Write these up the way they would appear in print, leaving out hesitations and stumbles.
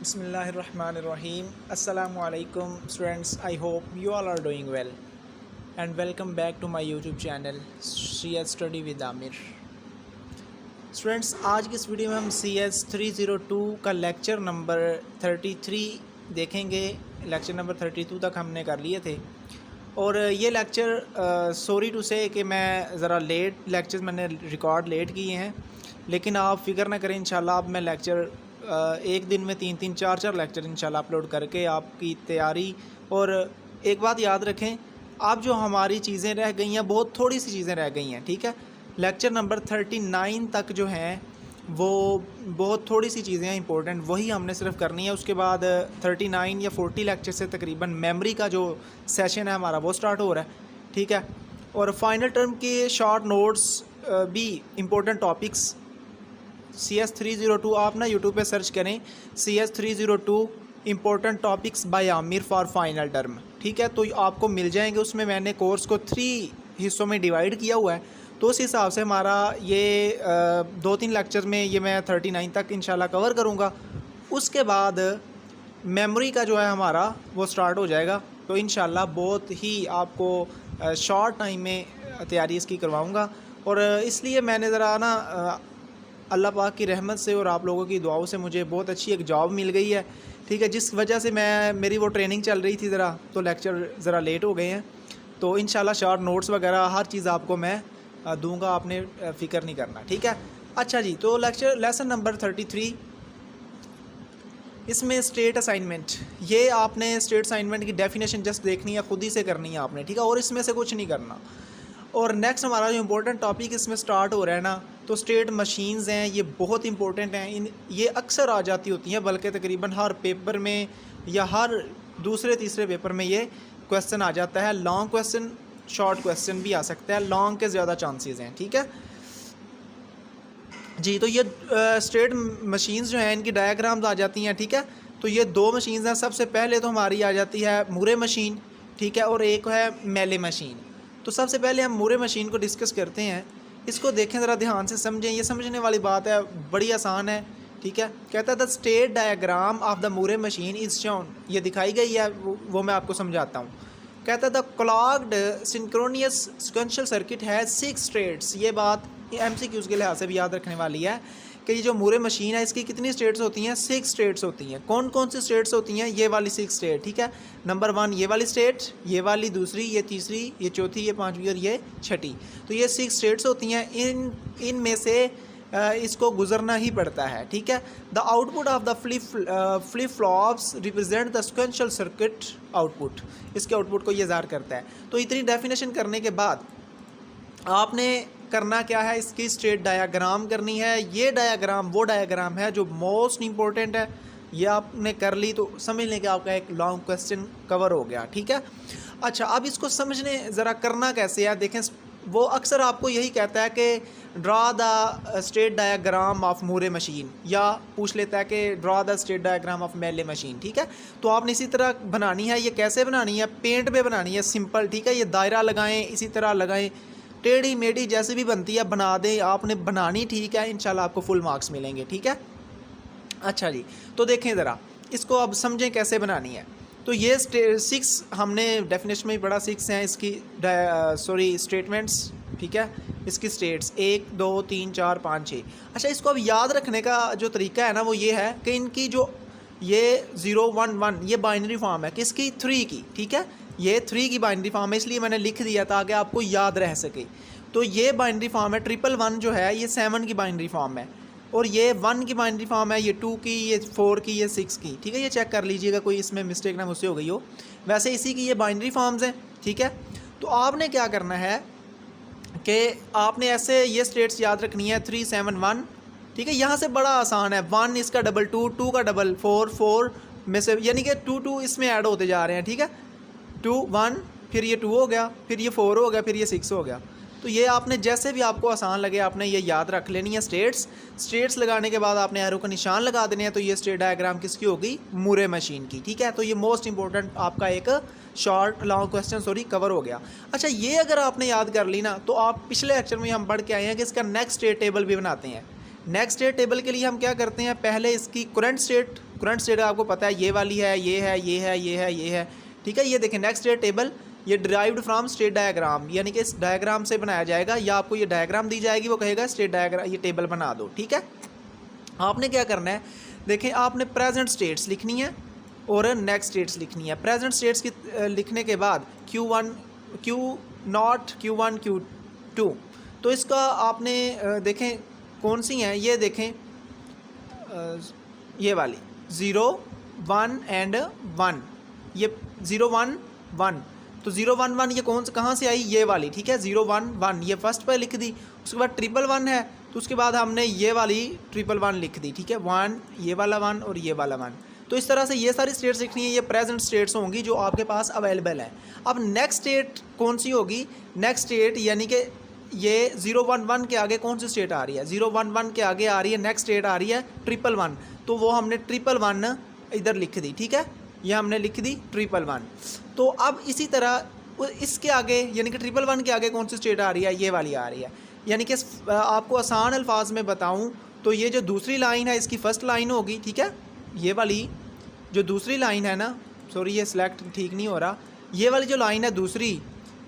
Bismillahirrahmanirrahim. Assalamu alaikum students. I hope you all are doing well and welcome back to my YouTube channel CS Study with Amir. Students आज की इस video में हम CS 302 का lecture number 33 देखेंगे। Lecture number 32 तक हमने कर लिए थे और ये लेक्चर सॉरी टू से कि मैं ज़रा लेट लेक्चर्स मैंने रिकॉर्ड लेट किए हैं, लेकिन आप फिक्र ना करें, इंशाल्लाह अब मैं लेक्चर एक दिन में 3-3 4-4 लेक्चर इंशाल्लाह अपलोड करके आपकी तैयारी। और एक बात याद रखें, आप जो हमारी चीज़ें रह गई हैं, बहुत थोड़ी सी चीज़ें रह गई हैं, ठीक है। लेक्चर नंबर 39 तक जो हैं वो बहुत थोड़ी सी चीज़ें हैं इंपॉर्टेंट, वही हमने सिर्फ करनी है। उसके बाद 39 या 40 लेक्चर से तकरीबन मेमोरी का जो सेशन है हमारा वो स्टार्ट हो रहा है, ठीक है। और फाइनल टर्म के शॉर्ट नोट्स भी इम्पोर्टेंट टॉपिक्स CS 302 आप ना यूट्यूब पे सर्च करें CS 302 important topics by Aamir for final term, ठीक है, तो आपको मिल जाएंगे। उसमें मैंने कोर्स को 3 हिस्सों में डिवाइड किया हुआ है, तो उस हिसाब से हमारा ये 2-3 लेक्चर में ये मैं 39 तक इंशाल्लाह कवर करूँगा। उसके बाद मेमोरी का जो है हमारा वो स्टार्ट हो जाएगा, तो इंशाल्लाह बहुत ही आपको शॉर्ट टाइम में तैयारी इसकी करवाऊँगा। और इसलिए मैंने ज़रा ना अल्लाह पाक की रहमत से और आप लोगों की दुआओं से मुझे बहुत अच्छी एक जॉब मिल गई है, ठीक है, जिस वजह से मेरी वो ट्रेनिंग चल रही थी ज़रा, तो लेक्चर ज़रा लेट हो गए हैं। तो इंशाल्लाह शॉर्ट नोट्स वगैरह हर चीज़ आपको मैं दूंगा, आपने फ़िक्र नहीं करना, ठीक है। अच्छा जी, तो लेसन नंबर 33, इसमें स्टेट असाइनमेंट, ये आपने स्टेट असाइनमेंट की डेफिनेशन जस्ट देखनी है, ख़ुद ही से करनी है आपने, ठीक है, और इसमें से कुछ नहीं करना। और नेक्स्ट हमारा जो इम्पोर्टेंट टॉपिक इसमें स्टार्ट हो रहा है ना, तो स्टेट मशीन्स हैं, ये बहुत इंपॉर्टेंट हैं। ये अक्सर आ जाती होती हैं, बल्कि तकरीबन हर पेपर में या हर दूसरे तीसरे पेपर में ये क्वेश्चन आ जाता है। लॉन्ग क्वेश्चन, शॉर्ट क्वेश्चन भी आ सकता है, लॉन्ग के ज़्यादा चांसेस हैं, ठीक है जी। तो ये स्टेट मशीन्स जो हैं इनकी डायग्राम्स आ जाती हैं, ठीक है। तो ये 2 मशीन्स हैं। सबसे पहले तो हमारी आ जाती है मूरे मशीन, ठीक है, और एक है मेले मशीन। तो सबसे पहले हम मूरे मशीन को डिस्कस करते हैं। इसको देखें ज़रा ध्यान से समझें, ये समझने वाली बात है, बड़ी आसान है, ठीक है। कहता है the state diagram of the Moore machine is shown, ये दिखाई गई है, वो मैं आपको समझाता हूँ। कहता है the clogged synchronous sequential circuit है 6 स्टेट्स। ये बात MCQs के लिहाज से भी याद रखने वाली है कि ये जो मूरे मशीन है इसकी कितनी स्टेट्स होती हैं, 6 स्टेट्स होती हैं। कौन कौन सी स्टेट्स होती हैं? ये वाली 6 स्टेट, ठीक है। नंबर 1 ये वाली स्टेट, ये वाली दूसरी, ये तीसरी, ये चौथी, ये पांचवी और ये छठी। तो ये 6 स्टेट्स होती हैं। इनमें से इसको गुजरना ही पड़ता है, ठीक है। The output of the flip flops represent the sequential circuit output, इसके आउटपुट को ये ज़ाहिर करता है। तो इतनी डेफिनेशन करने के बाद आपने करना क्या है, इसकी स्टेट डायग्राम करनी है। ये डायग्राम वो डायग्राम है जो मोस्ट इंपॉर्टेंट है। ये आपने कर ली तो समझ लें कि आपका एक लॉन्ग क्वेश्चन कवर हो गया, ठीक है। अच्छा, अब इसको समझने ज़रा करना कैसे है, देखें। वो अक्सर आपको यही कहता है कि draw the state diagram of Moore machine, या पूछ लेता है कि draw the state diagram of मेले मशीन, ठीक है। तो आपने इसी तरह बनानी है। ये कैसे बनानी है? पेंट पे बनानी है, सिंपल, ठीक है। ये दायरा लगाएं, इसी तरह लगाएं, टेढ़ी मेढ़ी जैसे भी बनती है बना दें, आपने बनानी, ठीक है। इंशाल्लाह आपको फुल मार्क्स मिलेंगे, ठीक है। अच्छा जी, तो देखें ज़रा इसको, अब समझें कैसे बनानी है। तो ये 6 हमने डेफिनेशन में पढ़ा, 6 हैं इसकी स्टेटमेंट्स, ठीक है। इसकी स्टेट्स 1 2 3 4 5 6। अच्छा, इसको अब याद रखने का जो तरीका है ना वो ये है कि इनकी जो ये 0 1 1 ये बाइनरी फॉर्म है किसकी? 3 की, ठीक है। ये 3 की बाइनरी फॉर्म है, इसलिए मैंने लिख दिया ताकि आपको याद रह सके। तो ये बाइनरी फॉर्म है। 111 जो है ये 7 की बाइनरी फॉर्म है, और ये 1 की बाइनरी फॉर्म है, ये 2 की, ये 4 की, ये 6 की, ठीक है। ये चेक कर लीजिएगा कोई इसमें मिस्टेक ना मुझसे हो गई हो। वैसे इसी की ये बाइनरी फॉर्म्स हैं, ठीक है। तो आपने क्या करना है कि आपने ऐसे ये स्टेट्स याद रखनी है 3 7 1, ठीक है। यहाँ से बड़ा आसान है, 1 इसका डबल 2, 2 का डबल 4, 4 में से यानी कि 2 2 इसमें ऐड होते जा रहे हैं, ठीक है। 2 1, फिर ये 2 हो गया, फिर ये 4 हो गया, फिर ये 6 हो गया। तो ये आपने जैसे भी आपको आसान लगे आपने ये याद रख लेनी है। स्टेट्स लगाने के बाद आपने एरो का निशान लगा देने हैं। तो ये स्टेट डायग्राम किसकी होगी? मूरे मशीन की, ठीक है। तो ये मोस्ट इंपॉर्टेंट आपका एक शॉर्ट लॉन्ग क्वेश्चन कवर हो गया। अच्छा, ये अगर आपने याद कर ली ना, तो आप पिछले लेक्चर में हम पढ़ के आए हैं कि इसका नेक्स्ट स्टेट टेबल भी बनाते हैं, नेक्स्ट स्टेट टेबल के लिए हम क्या करते हैं, पहले इसकी करंट स्टेट आपको पता है ये वाली है, ये है, ये है, ये है, ये है, ठीक है। ये देखें नेक्स्ट स्टेट टेबल, ये डिराइव्ड फ्रॉम स्टेट डायग्राम, यानी कि इस डायग्राम से बनाया जाएगा, या आपको ये डायग्राम दी जाएगी, वो कहेगा स्टेट डायग्राम ये टेबल बना दो, ठीक है। आपने क्या करना है, देखें आपने प्रेजेंट स्टेट्स लिखनी है और नेक्स्ट स्टेट्स लिखनी है। प्रेजेंट स्टेट्स की लिखने के बाद Q1 Q0 Q1 Q2, तो इसका आपने देखें कौन सी हैं, ये देखें ये वाली 0 1 एंड 1, ये 0 1 1, तो 0 1 1 ये कहाँ से आई, ये वाली, ठीक है। 0 1 1 ये फर्स्ट पर लिख दी, उसके बाद 1 1 1 है, तो उसके बाद हमने ये वाली 1 1 1 लिख दी, ठीक है। 1 ये वाला 1 और ये वाला 1, तो इस तरह से ये सारी स्टेट्स लिखनी है, ये प्रेजेंट स्टेट्स होंगी जो आपके पास अवेलेबल है। अब नेक्स्ट स्टेट कौन सी होगी, नेक्स्ट स्टेट यानी कि ये 0 1 1 के आगे कौन सी स्टेट आ रही है, 0 1 1 के आगे आ रही है नेक्स्ट स्टेट आ रही है 1 1 1, तो वो हमने 1 1 1 इधर लिख दी, ठीक है। ये हमने लिख दी 1 1 1। तो अब इसी तरह इसके आगे यानी कि 1 1 के आगे कौन सी स्टेट आ रही है, ये वाली आ रही है। यानी कि आपको आसान अल्फाज में बताऊं तो ये जो दूसरी लाइन है इसकी फ़र्स्ट लाइन होगी, ठीक है। ये वाली जो दूसरी लाइन है ना, सॉरी ये सिलेक्ट ठीक नहीं हो रहा, ये वाली जो लाइन है दूसरी,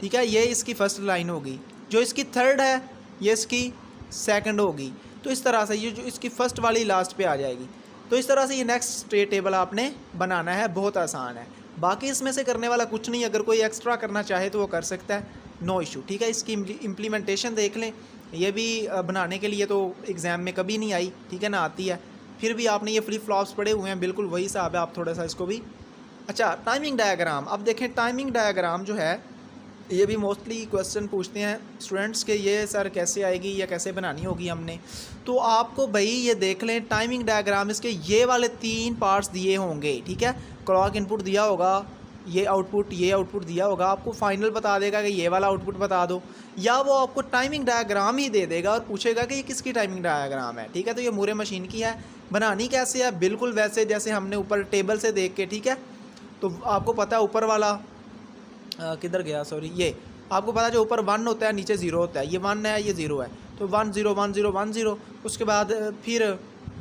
ठीक है, ये इसकी फ़र्स्ट लाइन होगी, जो इसकी थर्ड है ये इसकी सेकंड होगी। तो इस तरह से ये जो इसकी फ़र्स्ट वाली लास्ट पे आ जाएगी। तो इस तरह से ये नेक्स्ट स्टेट टेबल आपने बनाना है, बहुत आसान है। बाकी इसमें से करने वाला कुछ नहीं, अगर कोई एक्स्ट्रा करना चाहे तो वो कर सकता है, नो इशू, ठीक है। इसकी इम्प्लीमेंटेशन देख लें, ये भी बनाने के लिए तो एग्ज़ाम में कभी नहीं आई, ठीक है ना, आती है, फिर भी आपने ये फ्लिप फ्लॉप्स पढ़े हुए हैं, बिल्कुल वही हिसाब है, आप थोड़ा सा इसको भी। अच्छा, टाइमिंग डायग्राम, अब देखें टाइमिंग डायग्राम जो है ये भी मोस्टली क्वेश्चन पूछते हैं स्टूडेंट्स के, ये सर कैसे आएगी या कैसे बनानी होगी हमने। तो आपको भाई ये देख लें टाइमिंग डायग्राम, इसके ये वाले 3 पार्ट्स दिए होंगे, ठीक है। क्लॉक इनपुट दिया होगा, ये आउटपुट दिया होगा, आपको फाइनल बता देगा कि ये वाला आउटपुट बता दो, या वो आपको टाइमिंग डायग्राम ही दे देगा और पूछेगा कि ये किसकी टाइमिंग डायग्राम है, ठीक है। तो ये मूरे मशीन की है। बनानी कैसे है, बिल्कुल वैसे जैसे हमने ऊपर टेबल से देख के, ठीक है। तो आपको पता है ऊपर वाला किधर गया, सॉरी, ये आपको पता है जो ऊपर 1 होता है नीचे 0 होता है, ये 1 है ये 0 है, तो 1 0 1 0 1 0, उसके बाद फिर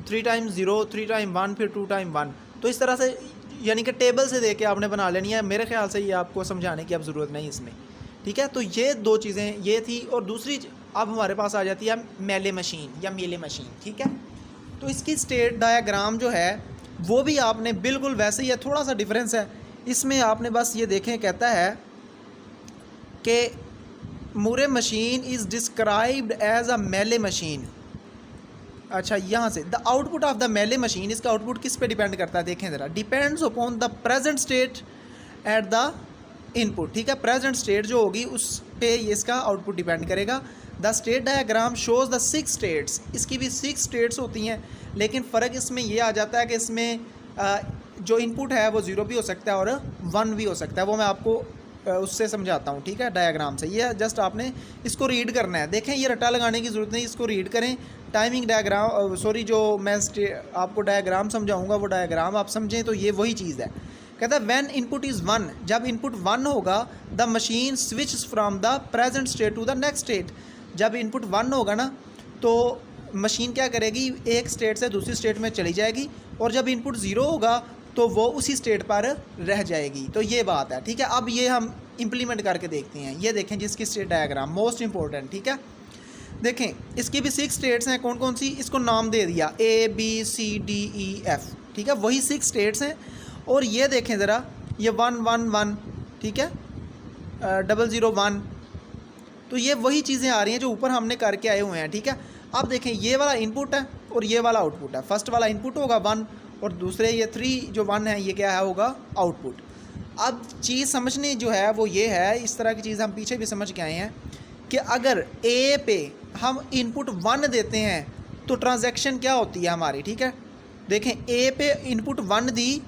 3 टाइम 0 3 टाइम 1 फिर 2 टाइम 1। तो इस तरह से यानी कि टेबल से देख के आपने बना लेनी है। मेरे ख्याल से ये आपको समझाने की अब ज़रूरत नहीं इसमें, ठीक है। तो ये 2 चीज़ें ये थी, और दूसरी अब हमारे पास आ जाती है मेले मशीन या मेले मशीन, ठीक है। तो इसकी स्टेट डायग्राम जो है वो भी आपने बिल्कुल वैसे ही है, थोड़ा सा डिफरेंस है इसमें। आपने बस ये देखें, कहता है कि Moore machine is described as a Mealy machine. अच्छा, यहाँ से the output of the Mealy machine, इसका आउटपुट किस पे डिपेंड करता है, देखें ज़रा, depends upon the present state at the input, ठीक है। प्रेजेंट स्टेट जो होगी उस पे इसका आउटपुट डिपेंड करेगा। The state diagram shows the 6 states, इसकी भी 6 स्टेट्स होती हैं, लेकिन फ़र्क इसमें यह आ जाता है कि इसमें जो इनपुट है वो 0 भी हो सकता है और 1 भी हो सकता है, वो मैं आपको उससे समझाता हूँ, ठीक है, डायग्राम से। ये जस्ट आपने इसको रीड करना है। देखें ये रट्टा लगाने की ज़रूरत नहीं, इसको रीड करें। टाइमिंग डायग्राम, सॉरी, जो मैं आपको डायग्राम समझाऊंगा वो डायग्राम आप समझें तो ये वही चीज़ है। कहता है व्हेन इनपुट इज़ 1, जब इनपुट 1 होगा, the machine switch from the present state to the next state. जब इनपुट 1 होगा ना तो मशीन क्या करेगी, एक स्टेट से दूसरी स्टेट में चली जाएगी, और जब इनपुट 0 होगा तो वो उसी स्टेट पर रह जाएगी। तो ये बात है, ठीक है। अब ये हम इम्प्लीमेंट करके देखते हैं। ये देखें जिसकी स्टेट डायग्राम मोस्ट इंपॉर्टेंट, ठीक है। देखें इसकी भी 6 स्टेट्स हैं, कौन कौन सी, इसको नाम दे दिया ABCDEF, ठीक है, वही 6 स्टेट्स हैं। और ये देखें ज़रा, ये 1 1 1, ठीक है, 0 0 1, तो ये वही चीज़ें आ रही हैं जो ऊपर हमने करके आए हुए हैं, ठीक है। अब देखें ये वाला इनपुट है और ये वाला आउटपुट है। फर्स्ट वाला इनपुट होगा 1 और दूसरे ये 3 जो 1 है ये क्या है, होगा आउटपुट। अब चीज़ समझनी जो है वो ये है, इस तरह की चीज़ हम पीछे भी समझ के आए हैं कि अगर A पे हम इनपुट 1 देते हैं तो ट्रांजैक्शन क्या होती है हमारी, ठीक है। देखें A पे इनपुट 1 दी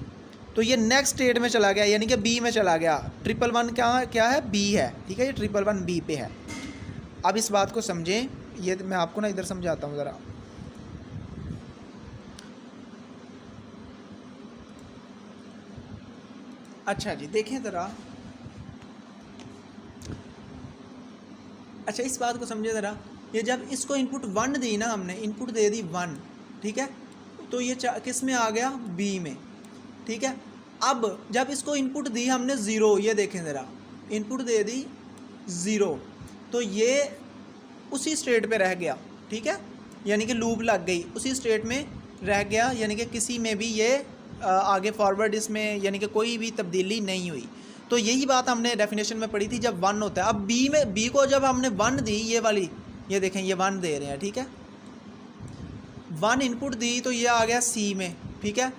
तो ये नेक्स्ट स्टेट में चला गया, यानी कि B में चला गया। 1 1 1 क्या है, B है, ठीक है, ये 1 1 1 B पे है। अब इस बात को समझें, ये मैं आपको ना इधर समझाता हूँ ज़रा। अच्छा जी, देखें ज़रा, अच्छा इस बात को समझे ज़रा ये जब इसको इनपुट 1 दी ना, हमने इनपुट दे दी 1, ठीक है, तो ये किस में आ गया, बी में, ठीक है। अब जब इसको इनपुट दी हमने 0, ये देखें ज़रा, इनपुट दे दी 0, तो ये उसी स्टेट पे रह गया, ठीक है, यानी कि लूप लग गई, उसी स्टेट में रह गया, यानी कि किसी में भी ये आगे फॉरवर्ड इसमें यानी कि कोई भी तब्दीली नहीं हुई। तो यही बात हमने डेफिनेशन में पढ़ी थी जब 1 होता है। अब बी को जब हमने 1 दी, ये वाली, ये देखें ये 1 दे रहे हैं, ठीक है, 1 इनपुट दी तो ये आ गया सी में, ठीक है,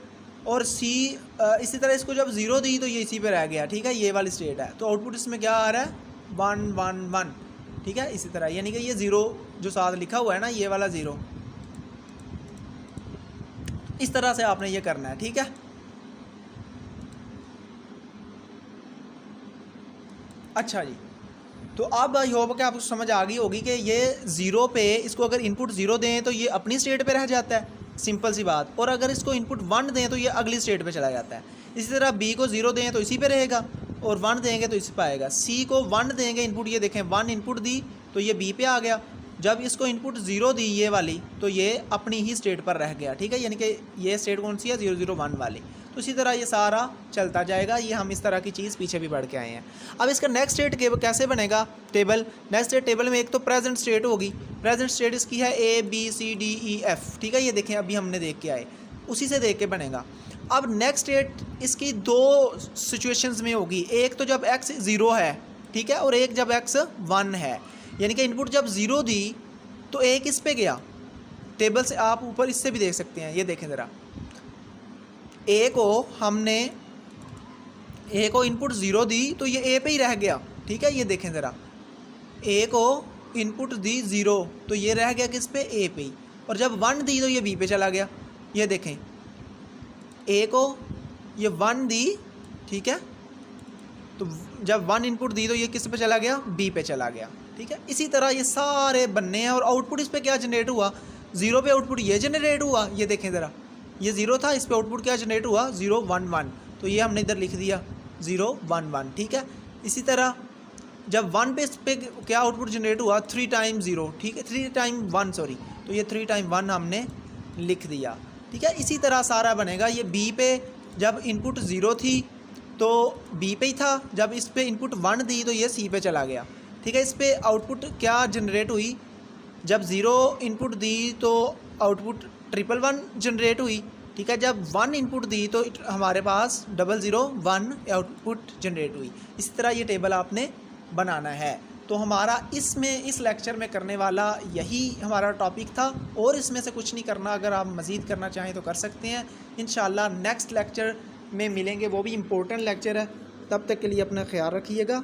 और सी इसी तरह इसको जब 0 दी तो ये इसी पे रह गया, ठीक है, ये वाली स्टेट है। तो आउटपुट इसमें क्या आ रहा है, 1 1 1, ठीक है, इसी तरह, यानी कि ये 0 जो साथ लिखा हुआ है ना, ये वाला 0, इस तरह से आपने ये करना है, ठीक है। अच्छा जी, तो अब आई होप कि आपको समझ आ गई होगी कि ये 0 पे इसको अगर इनपुट 0 दें तो ये अपनी स्टेट पे रह जाता है, सिंपल सी बात, और अगर इसको इनपुट 1 दें तो ये अगली स्टेट पे चला जाता है। इसी तरह बी को 0 दें तो इसी पे रहेगा, और 1 देंगे तो इसी पे आएगा। सी को 1 देंगे इनपुट, ये देखें 1 इनपुट दी तो ये बी पे आ गया। जब इसको इनपुट 0 दी ये वाली, तो ये अपनी ही स्टेट पर रह गया, ठीक है, यानी कि ये स्टेट कौन सी है, 0 0 1 वाली। तो इसी तरह ये सारा चलता जाएगा। ये हम इस तरह की चीज़ पीछे भी पढ़ के आए हैं। अब इसका नेक्स्ट स्टेट कैसे बनेगा टेबल, नेक्स्ट स्टेट टेबल में एक तो प्रेजेंट स्टेट होगी, प्रेजेंट स्टेट इसकी है ABCDEF, ठीक है, ये देखें अभी हमने देख के आए, उसी से देख के बनेगा। अब नेक्स्ट स्टेट इसकी 2 सिचुएशंस में होगी, एक तो जब x 0 है, ठीक है, और एक जब x 1 है, यानी कि इनपुट जब 0 दी तो एक इस पे गया, टेबल से आप ऊपर इससे भी देख सकते हैं, ये देखें ज़रा, ए को इनपुट 0 दी तो ये ए पे ही रह गया, ठीक है, ये देखें ज़रा, ए को इनपुट दी 0 तो ये रह गया किस पे, ए पे ही, और जब 1 दी तो ये बी पे चला गया। ये देखें ए को ये 1 दी, ठीक है, तो जब 1 इनपुट दी तो ये किस पे चला गया, बी पे चला गया, ठीक है। इसी तरह ये सारे बनने हैं, और आउटपुट इस पे क्या जनरेट हुआ, 0 पे आउटपुट ये जनरेट हुआ, ये देखें ज़रा, ये 0 था, इस पे आउटपुट क्या जनरेट हुआ, 0 1 1, तो ये हमने इधर लिख दिया 0 1 1, ठीक है। इसी तरह जब 1 पे इस पे क्या आउटपुट जनरेट हुआ, 3 टाइम 0, ठीक है, 3 टाइम 1 सॉरी, तो ये 3 टाइम 1 हमने लिख दिया, ठीक है। इसी तरह सारा बनेगा। ये बी पे जब इनपुट 0 थी तो बी पे ही था, जब इस पे इनपुट 1 दी तो ये सी पे चला गया, ठीक है। इस पे आउटपुट क्या जनरेट हुई, जब 0 इनपुट दी तो आउटपुट 1 1 1 जनरेट हुई, ठीक है। जब 1 इनपुट दी तो हमारे पास 0 0 1 आउटपुट जनरेट हुई। इसी तरह ये टेबल आपने बनाना है। तो हमारा इस लेक्चर में करने वाला यही हमारा टॉपिक था, और इसमें से कुछ नहीं करना। अगर आप मज़ीद करना चाहें तो कर सकते हैं। इंशाल्लाह नेक्स्ट लेक्चर में मिलेंगे, वो भी इम्पोर्टेंट लेक्चर है। तब तक के लिए अपना ख्याल रखिएगा।